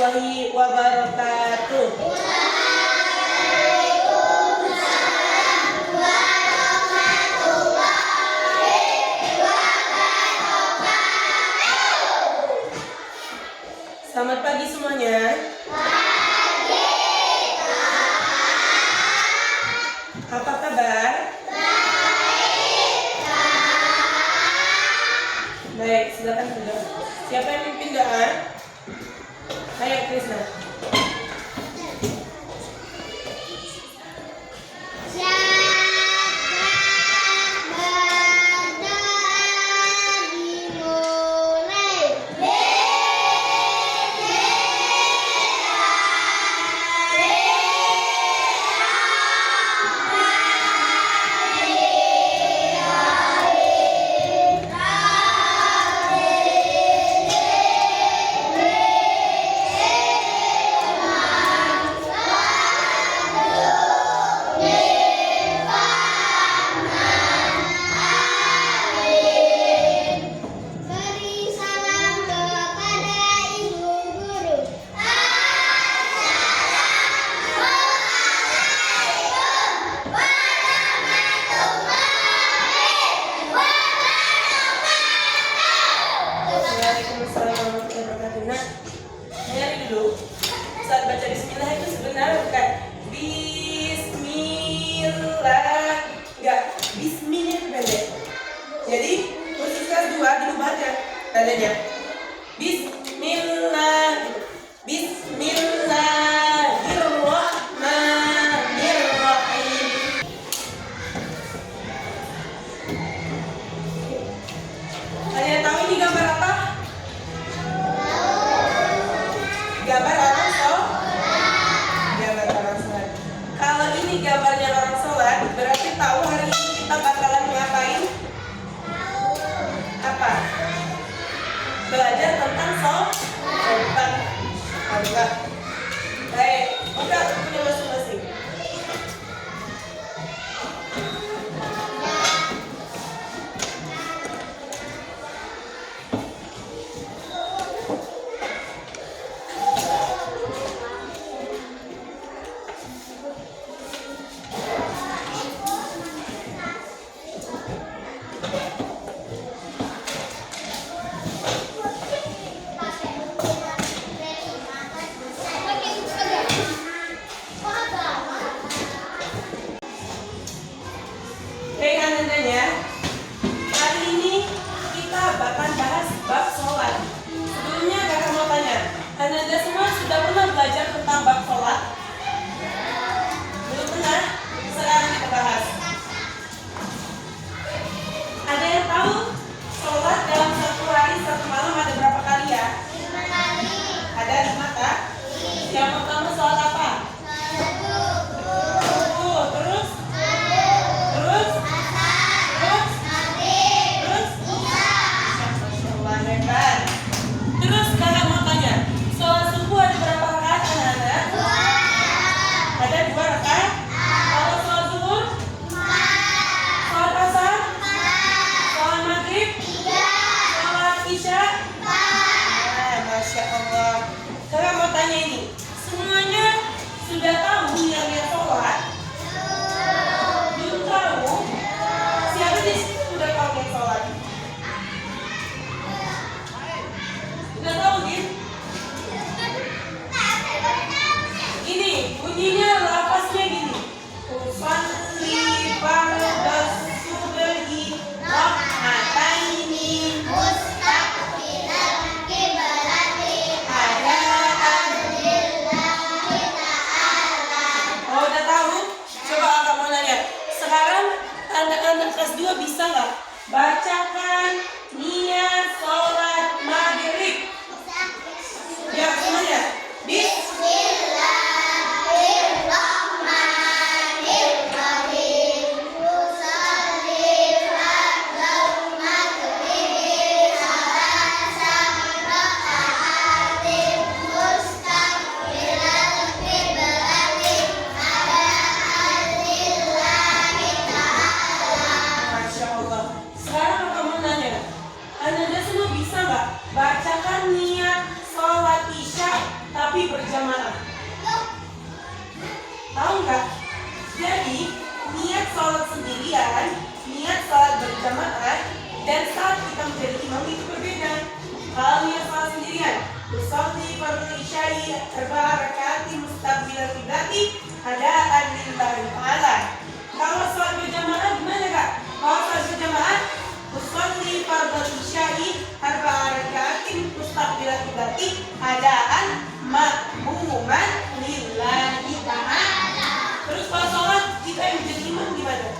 warahmatullahi wabarakatuh. Selamat pagi semuanya. Pagi. Apa kabar? Baik. Baik, silakan duduk. Siapa yang mimpin doa? Ayo Krisna. Saat baca bismillah itu sebenarnya bukan bismillah, enggak, bismillah pendek. Jadi kursus kelas 2 dirubah aja tandanya. Bismillah, bismillahirrahmanirrahim. Kalian tahu ini gambar apa? Gambar orang sholat. Kalau ini gambarnya orang sholat, berarti tahu hari ini kita bakalan ngapain? Apa? Belajar tentang sholat. Baik, udah punya masing-masing. Hari ini kita bakal bahas bab sholat. Sebelumnya kakak mau tanya, Ananda semua sudah pernah belajar tentang bab sholat? Belum pernah? Sekarang kita bahas. Ada yang tahu sholat dalam satu hari satu malam ada berapa kali ya? 5 kali. Ada 5 kah? Yang pertama sholat apa? Terus? Terus kakak mau tanya, sholat subuh ada berapa rakaat anak-anak? 2. Ada 2 rakaat? Kalau sholat zuhur? 4. Sholat asar? 4. Sholat maghrib? 3. Sholat isya? 4. Masya Allah. Kakak mau tanya ini, semuanya sudah tahu yang sholat? Belum tahu? Siapa di sini sudah tahu yang sholat? Udah tahu Gin? Ini bunyinya lapasnya gini. Usalli fardas subhi rak'ataini mustaqbilal qiblati ada adlillahi ta'ala tapi berjamaah. Tahu nggak? Jadi niat sholat sendirian, niat sholat berjamaah, dan saat kita menjadi imam itu berbeda. Kalau niat sholat sendirian, usolli fardhu isya'i arba'a raka'atin mustaqbilal qiblati adaan lillahi ta'ala. Kalau sholat berjamaah gimana Kak? Kalau sholat berjamaah, usolli fardhu isya'i arba'a raka'atin mustaqbilal qiblati adaan ma'muman lillahi ta'ala. Terus kalau sholat kita yang menjadi imam gimana?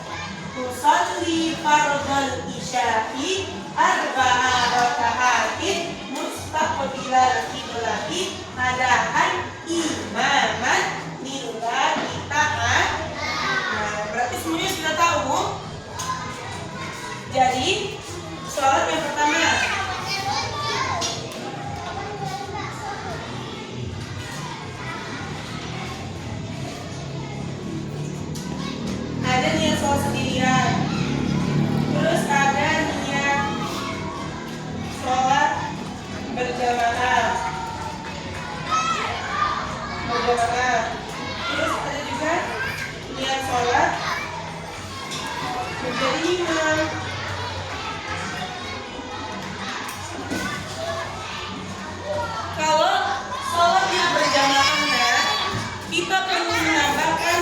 Usolli fardhu isya'i arba'a raka'atin mustaqbilal qiblati adaan imaman lillahi ta'ala. Nah, berarti semuanya sudah tahu. Jadi sholat yang pertama, ada niat sholat sendirian, terus ada niat sholat berjamaah, terus ada juga niat sholat menjadi imam. Kalau sholatnya berjamaah, kita perlu menambahkan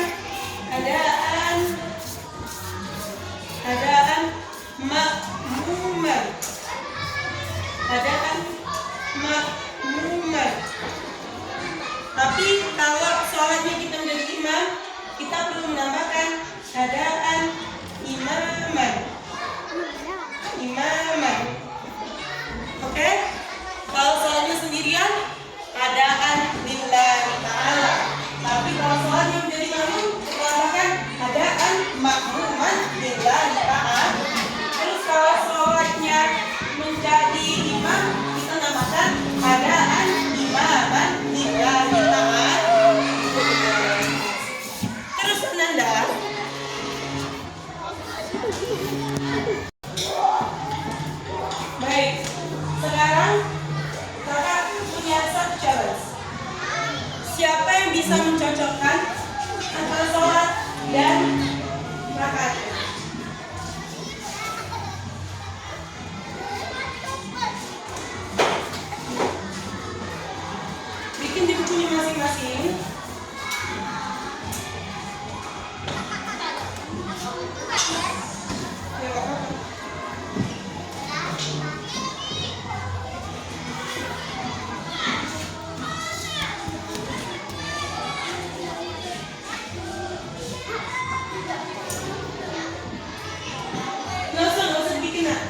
adaan makmuman. Tapi kalau sholatnya kita menjadi imam, kita perlu menambahkan adaan imaman. Oke? Kalau sholatnya sendirian, adaan lillahi ta'ala. Tapi kalau sholatnya menjadi makmum, kita tambahkan adaan makmuman lillahi ta'ala. Terus kalau sholatnya menjadi imam, kita namakan adaan imaman lillahi ta'ala. Terus Ananda, baik, sekarang kakak punya satu challenge. Siapa yang bisa mencocokkan antara sholat dan rakaat? Bikin di bukunya masing-masing. Nggak usah dibikin, nak.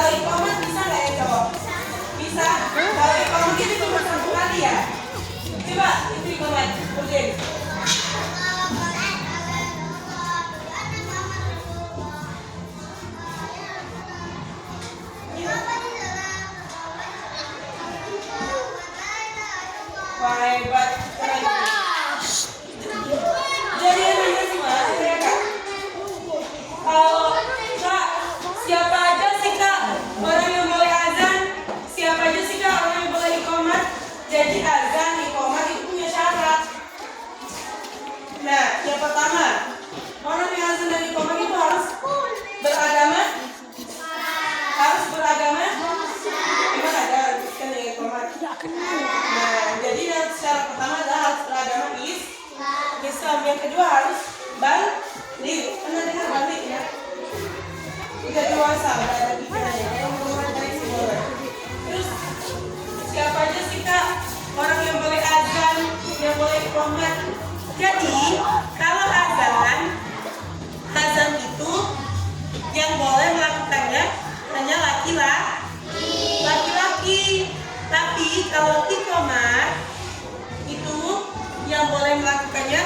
kalau iqamat bisa nggak ya cowok? Bisa. Kalau iqamat itu cuma satu kali ya. Coba itu iqamat. Kerjain. Wah, hebat. Keren. Jadi anak semua, ya Kak. Kak, siapa aja sih Kak orang yang boleh azan? Siapa aja sih Kak orang yang boleh iqamat? Jadi azan, iqamat itu punya syarat. Nah, yang pertama, orang yang azan dan iqamat itu harus beragama. Harus beragama. Emang ada kan yang iqamat. Nah, jadi yang syarat pertama adalah harus beragama Islam. Yang kedua harus balik. Pernah dengar balik ya? Udah dewasa, udah ada pikirannya. Terus siapa aja sih Kak orang yang boleh azan, yang boleh iqamat? Jadi kalau azan itu yang boleh melakukannya hanya laki-laki. Tapi kalau iqamat itu yang boleh melakukannya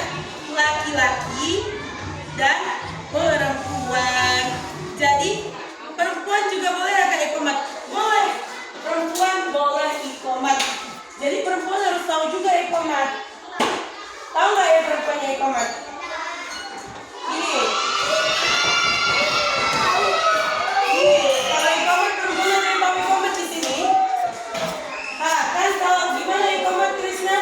laki-laki dan perempuan. Jadi perempuan juga boleh akan iqamat? Boleh. Perempuan boleh iqamat. Jadi perempuan harus tahu juga iqamat. Tahu nggak ya perempuannya iqamat? Ini. Kalau iqamat perempuan ada yang tahu iqamat di sini? Kan kalau gimana iqamat Krisna?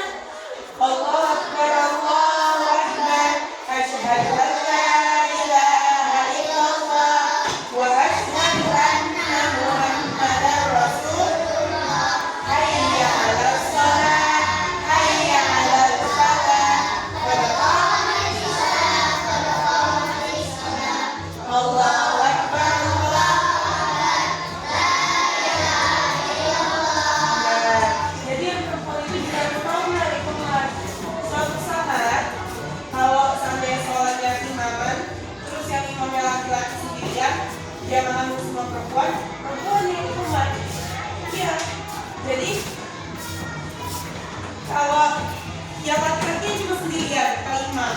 Allahu Akbar, Allahu Akbar, asyhadu an la ilaha illallah wa asyhadu anna Muhammadar Rasulullah. Hayya 'alas shalah, hayya 'alal falah, qad qamatis shalah, qad qamatis shalah. Allahu Akbar, Allahu Akbar, la ilaha illallah. Jadi yang perempuan itu juga harus tahu dari iqamat. Suatu saat kalau sampai sholatnya imaman, terus yang imamnya laki-laki sendirian, dia mengambil semua perempuan yang iqamat. Iya. Jadi kalau yang laki-laki cuma sendirian kali imam,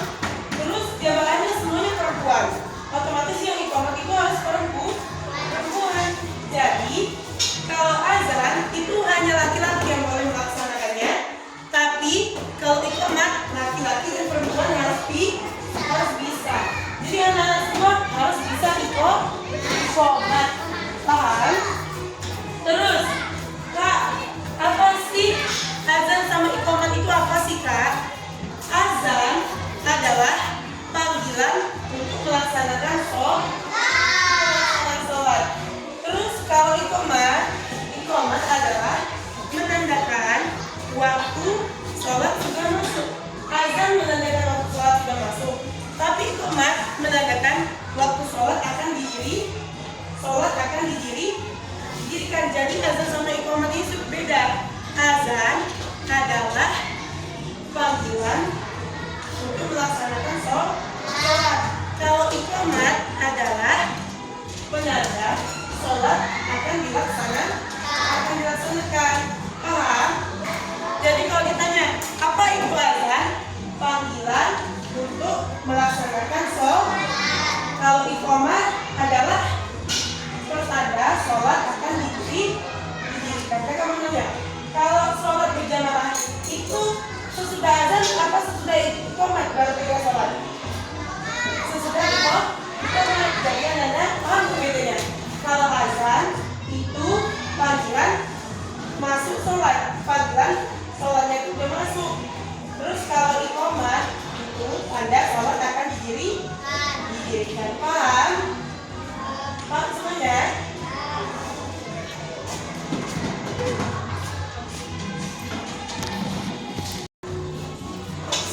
terus jamaahnya semuanya perempuan, otomatis yang iqamat itu harus perempuan. Jadi kalau azan itu hanya laki-laki yang boleh melaksanakannya, tapi kalau iqamat laki-laki dan perempuan harus bisa. Jadi anak-anak semua harus bisa iqamat. Paham? Terus, Kak, apa sih azan sama iqamat itu apa sih Kak? Azan adalah panggilan untuk melaksanakan sholat. Terus kalau iqamat adalah menandakan waktu sholat sudah masuk. Azan menandakan waktu sholat sudah masuk, tapi iqamat menandakan waktu sholat akan didirikan. Jadi azan sama iqamat itu beda. Azan adalah panggilan untuk melaksanakan sholat. Kalau iqamat adalah penanda sholat akan dilaksanakan. Paham? Jadi kalau ditanya apa itu azan? Panggilan untuk melaksanakan sholat. Kalau iqamat adalah pertanda sholat akan didirikan. Kakak mau nanya, kalau sholat berjamaah itu sesudah azan apa sesudah iqamat baru kita sholat? Sesudah iqamat. Jadi anda paham bedanya? Kalau azan itu panggilan masuk sholat, panggilan sholatnya itu udah masuk. Terus kalau iqamat itu tanda sholat akan didirikan. Paham? Paham semuanya?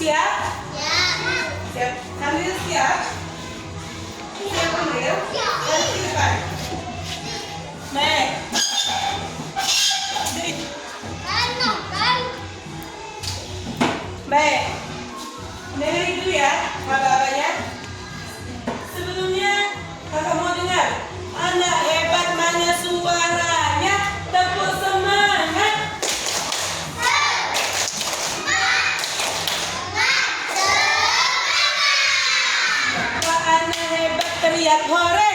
Siap? Siap. Hamil siap? Siap Hamil? Nanti depan. Mek. Baik, dengerin dulu ya abang-abangnya. Sebelumnya kakak mau dengar anak hebat mana suara teriak hore.